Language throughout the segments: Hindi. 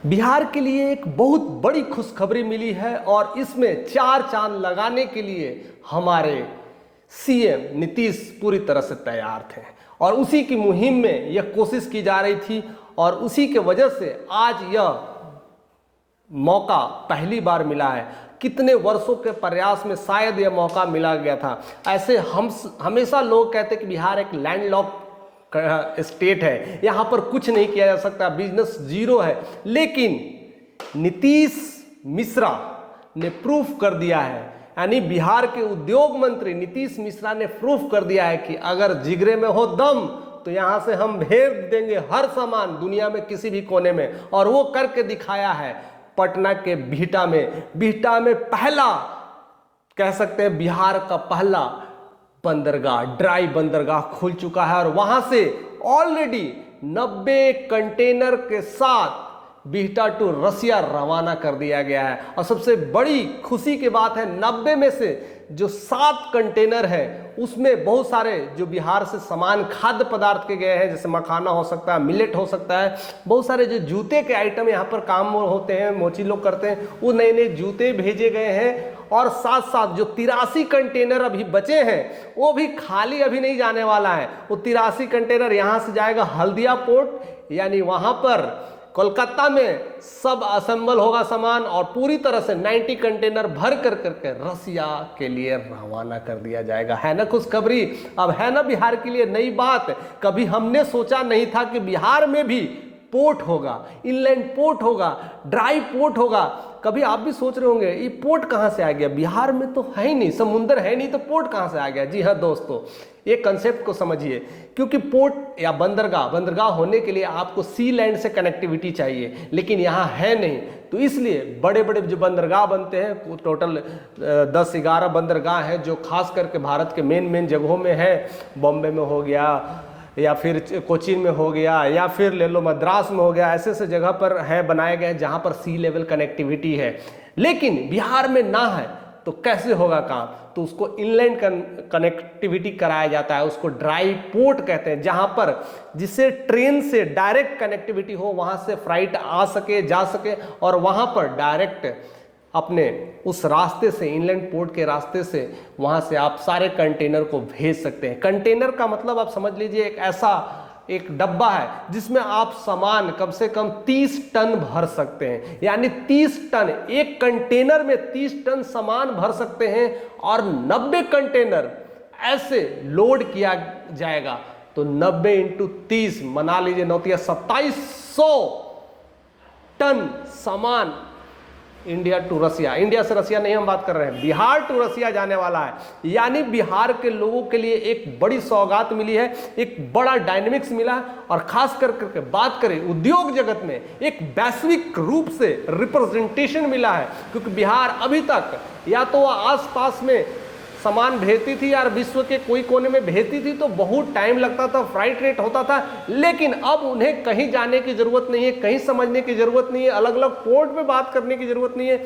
बिहार के लिए एक बहुत बड़ी खुशखबरी मिली है और इसमें चार चांद लगाने के लिए हमारे सीएम नीतीश पूरी तरह से तैयार थे और उसी की मुहिम में यह कोशिश की जा रही थी और उसी के वजह से आज यह मौका पहली बार मिला है। कितने वर्षों के प्रयास में शायद यह मौका मिला गया था। ऐसे हम हमेशा लोग कहते कि बिहार एक लैंडलॉक स्टेट है, यहाँ पर कुछ नहीं किया जा सकता, बिजनेस जीरो है, लेकिन नीतीश मिश्रा ने प्रूफ कर दिया है, यानी बिहार के उद्योग मंत्री नीतीश मिश्रा ने प्रूफ कर दिया है कि अगर जिगरे में हो दम तो यहाँ से हम भेज देंगे हर सामान दुनिया में किसी भी कोने में। और वो करके दिखाया है पटना के बिहटा में पहला, कह सकते हैं बिहार का पहला बंदरगाह, ड्राई बंदरगाह खुल चुका है और वहां से ऑलरेडी 90 कंटेनर के साथ बिहटा टू रसिया रवाना कर दिया गया है। और सबसे बड़ी खुशी की बात है 90 में से जो 7 कंटेनर है उसमें बहुत सारे जो बिहार से सामान खाद्य पदार्थ के गए हैं, जैसे मखाना हो सकता है, मिलेट हो सकता है, बहुत सारे जो जूते के आइटम यहाँ पर काम होते हैं, मोची लोग करते हैं, वो नए नए जूते भेजे गए हैं। और साथ साथ जो 83 कंटेनर अभी बचे हैं वो भी खाली अभी नहीं जाने वाला है। वो 83 कंटेनर यहाँ से जाएगा हल्दिया पोर्ट, यानी वहाँ पर कोलकाता में सब असेंबल होगा सामान और पूरी तरह से 90 कंटेनर भर करके रसिया के लिए रवाना कर दिया जाएगा। है ना खुशखबरी? अब है ना बिहार के लिए नई बात। कभी हमने सोचा नहीं था कि बिहार में भी पोर्ट होगा, इनलैंड पोर्ट होगा, ड्राई पोर्ट होगा। कभी आप भी सोच रहे होंगे ये पोर्ट कहाँ से आ गया, बिहार में तो है ही नहीं, समुंदर है नहीं तो पोर्ट कहाँ से आ गया। जी हाँ दोस्तों, ये कंसेप्ट को समझिए, क्योंकि पोर्ट या बंदरगाह होने के लिए आपको सी लैंड से कनेक्टिविटी चाहिए, लेकिन यहाँ है नहीं। तो इसलिए बड़े बड़े जो बंदरगाह बनते हैं, टोटल 10-11 बंदरगाह हैं जो खास करके भारत के मेन जगहों में है। बॉम्बे में हो गया या फिर कोचीन में हो गया या फिर ले लो मद्रास में हो गया, ऐसे ऐसे जगह पर है बनाए गए जहाँ पर सी लेवल कनेक्टिविटी है। लेकिन बिहार में ना है तो कैसे होगा काम? तो उसको इनलैंड कनेक्टिविटी कराया जाता है, उसको ड्राई पोर्ट कहते हैं, जहाँ पर जिससे ट्रेन से डायरेक्ट कनेक्टिविटी हो, वहाँ से फ्लाइट आ सके, जा सके और वहाँ पर डायरेक्ट अपने उस रास्ते से, इनलैंड पोर्ट के रास्ते से, वहाँ से आप सारे कंटेनर को भेज सकते हैं। कंटेनर का मतलब आप समझ लीजिए एक ऐसा एक डब्बा है जिसमें आप सामान कम से कम 30 टन भर सकते हैं, यानी 30 टन, एक कंटेनर में 30 टन सामान भर सकते हैं और 90 कंटेनर ऐसे लोड किया जाएगा। तो 90 × 30 मना लीजिए 2700 टन सामान इंडिया टू रसिया, इंडिया से रसिया नहीं हम बात कर रहे हैं, बिहार टू रसिया जाने वाला है। यानी बिहार के लोगों के लिए एक बड़ी सौगात मिली है, एक बड़ा डायनेमिक्स मिला है और खास करके बात करें उद्योग जगत में एक वैश्विक रूप से रिप्रेजेंटेशन मिला है। क्योंकि बिहार अभी तक या तो आसपास में सामान भेजती थी यार, विश्व के कोई कोने में भेजती थी तो बहुत टाइम लगता था, फ्लाइट रेट होता था, लेकिन अब उन्हें कहीं जाने की जरूरत नहीं है, कहीं समझने की जरूरत नहीं है, अलग अलग पोर्ट में बात करने की जरूरत नहीं है।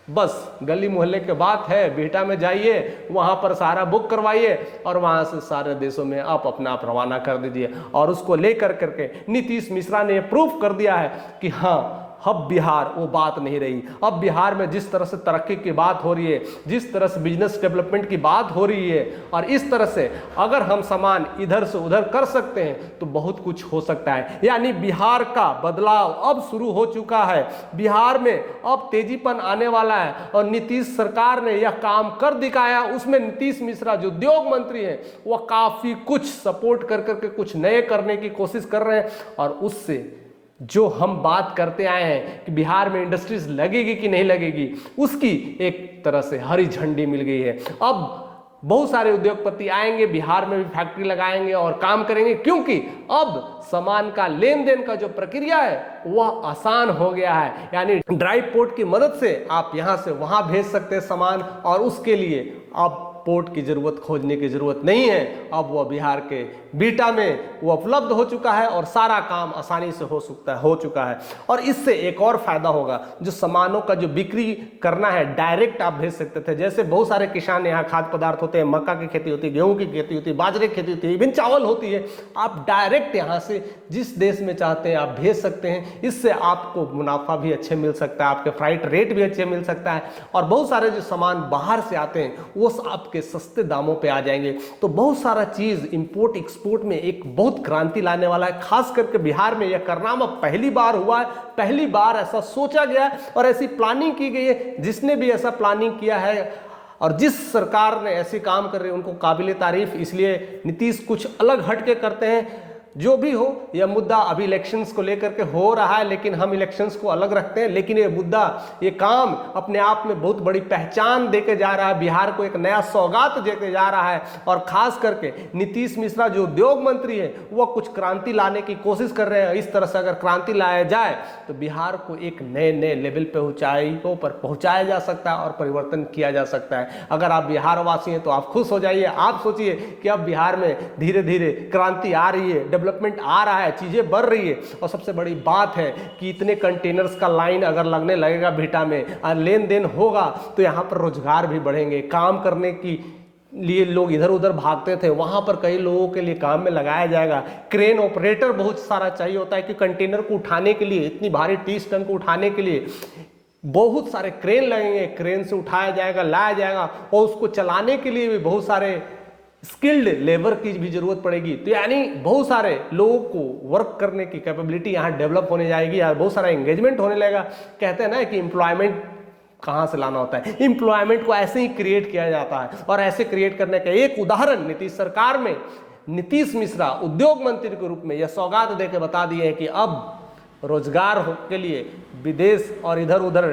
बस गली मोहल्ले के बात है, बिहटा में जाइए, वहां पर सारा बुक करवाइए और वहां से सारे देशों में आप अपना आप रवाना कर दीजिए। और उसको लेकर करके नीतीश मिश्रा ने प्रूफ कर दिया है कि हाँ, अब बिहार वो बात नहीं रही। अब बिहार में जिस तरह से तरक्की की बात हो रही है, जिस तरह से बिजनेस डेवलपमेंट की बात हो रही है, और इस तरह से अगर हम सामान इधर से उधर कर सकते हैं तो बहुत कुछ हो सकता है। यानी बिहार का बदलाव अब शुरू हो चुका है, बिहार में अब तेजीपन आने वाला है और नीतीश सरकार ने यह काम कर दिखाया। उसमें नीतीश मिश्रा जो उद्योग मंत्री हैं वह काफी कुछ सपोर्ट कर करके कुछ नए करने की कोशिश कर रहे हैं। और उससे जो हम बात करते आए हैं कि बिहार में इंडस्ट्रीज लगेगी कि नहीं लगेगी, उसकी एक तरह से हरी झंडी मिल गई है। अब बहुत सारे उद्योगपति आएंगे, बिहार में भी फैक्ट्री लगाएंगे और काम करेंगे, क्योंकि अब सामान का लेन देन का जो प्रक्रिया है वह आसान हो गया है। यानी ड्राई पोर्ट की मदद से आप यहाँ से वहाँ भेज सकते हैं सामान और उसके लिए अब पोर्ट की जरूरत खोजने की जरूरत नहीं है। अब वह बिहार के बीटा में वो उपलब्ध हो चुका है और सारा काम आसानी से हो चुका है। और इससे एक और फायदा होगा, जो सामानों का जो बिक्री करना है डायरेक्ट आप भेज सकते थे। जैसे बहुत सारे किसान यहाँ खाद्य पदार्थ होते हैं, मक्का की खेती होती है, गेहूं की खेती होती है, बाजरे की खेती होती है, इवन चावल होती है, आप डायरेक्ट यहाँ से जिस देश में चाहते हैं आप भेज सकते हैं। इससे आपको मुनाफा भी अच्छे मिल सकता है, आपके फ्राइट रेट भी अच्छे मिल सकता है, और बहुत सारे जो सामान बाहर से आते हैं वो आपके सस्ते दामों पे आ जाएंगे। तो बहुत सारा चीज इंपोर्ट एक्सपोर्ट में एक बहुत क्रांति लाने वाला है। खास करके बिहार में यह कारनामा पहली बार हुआ है, पहली बार ऐसा सोचा गया है और ऐसी प्लानिंग की गई है। जिसने भी ऐसा प्लानिंग किया है और जिस सरकार ने ऐसे काम कर रहे हैं उनको काबिले तारीफ। इसलिए नीतीश कुछ अलग हटके करते हैं। जो भी हो, यह मुद्दा अभी इलेक्शंस को लेकर के हो रहा है, लेकिन हम इलेक्शंस को अलग रखते हैं। लेकिन ये मुद्दा, ये काम अपने आप में बहुत बड़ी पहचान देके जा रहा है, बिहार को एक नया सौगात देके जा रहा है। और खास करके नीतीश मिश्रा जो उद्योग मंत्री है वह कुछ क्रांति लाने की कोशिश कर रहे हैं। इस तरह से अगर क्रांति लाया जाए तो बिहार को एक नए नए लेवल पे ऊंचाइयों पर पहुंचाया जा सकता है और परिवर्तन किया जा सकता है। अगर आप बिहार वासी हैं तो आप खुश हो जाइए। आप सोचिए कि अब बिहार में धीरे धीरे क्रांति आ रही है, डेवलपमेंट आ रहा है, चीजें बढ़ रही है। और सबसे बड़ी बात है कि इतने कंटेनर्स का लाइन अगर लगने लगेगा बीटा में और लेन देन होगा तो यहाँ पर रोजगार भी बढ़ेंगे। काम करने की लिए लोग इधर उधर भागते थे, वहां पर कई लोगों के लिए काम में लगाया जाएगा। क्रेन ऑपरेटर बहुत सारा चाहिए होता है कि कंटेनर को उठाने के लिए, इतनी भारी 30 टन को उठाने के लिए बहुत सारे क्रेन लगेंगे। क्रेन से उठाया जाएगा, लाया जाएगा, और उसको चलाने के लिए भी बहुत सारे स्किल्ड लेबर की भी जरूरत पड़ेगी। तो यानी बहुत सारे लोगों को वर्क करने की कैपेबिलिटी यहाँ डेवलप होने जाएगी, या बहुत सारा एंगेजमेंट होने लगेगा। कहते हैं ना कि एम्प्लॉयमेंट कहाँ से लाना होता है, एम्प्लॉयमेंट को ऐसे ही क्रिएट किया जाता है। और ऐसे क्रिएट करने का एक उदाहरण नीतीश सरकार में नीतीश मिश्रा उद्योग मंत्री के रूप में यह सौगात देकर बता दिए है कि अब रोजगार के लिए विदेश और इधर उधर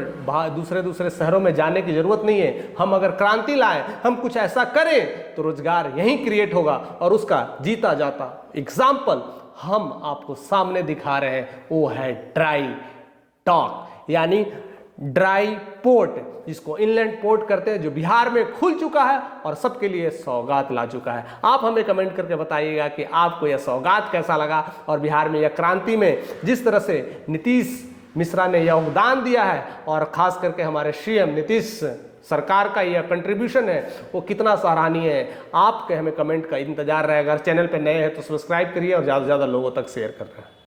दूसरे शहरों में जाने की जरूरत नहीं है। हम अगर क्रांति लाएं, हम कुछ ऐसा करें तो रोजगार यहीं क्रिएट होगा। और उसका जीता जाता एग्जाम्पल हम आपको सामने दिखा रहे हैं, वो है ड्राई डॉक, यानी ड्राई पोर्ट, जिसको इनलैंड पोर्ट करते हैं, जो बिहार में खुल चुका है और सबके लिए सौगात ला चुका है। आप हमें कमेंट करके बताइएगा कि आपको यह सौगात कैसा लगा, और बिहार में यह क्रांति में जिस तरह से नीतीश मिश्रा ने योगदान दिया है, और खास करके हमारे सीएम नीतीश सरकार का यह कंट्रीब्यूशन है, वो कितना सराहनीय है। आपके हमें कमेंट का इंतजार रहेगा। अगर चैनल पर नए हैं तो सब्सक्राइब करिए और ज़्यादा से ज़्यादा लोगों तक शेयर कर रहे हैं।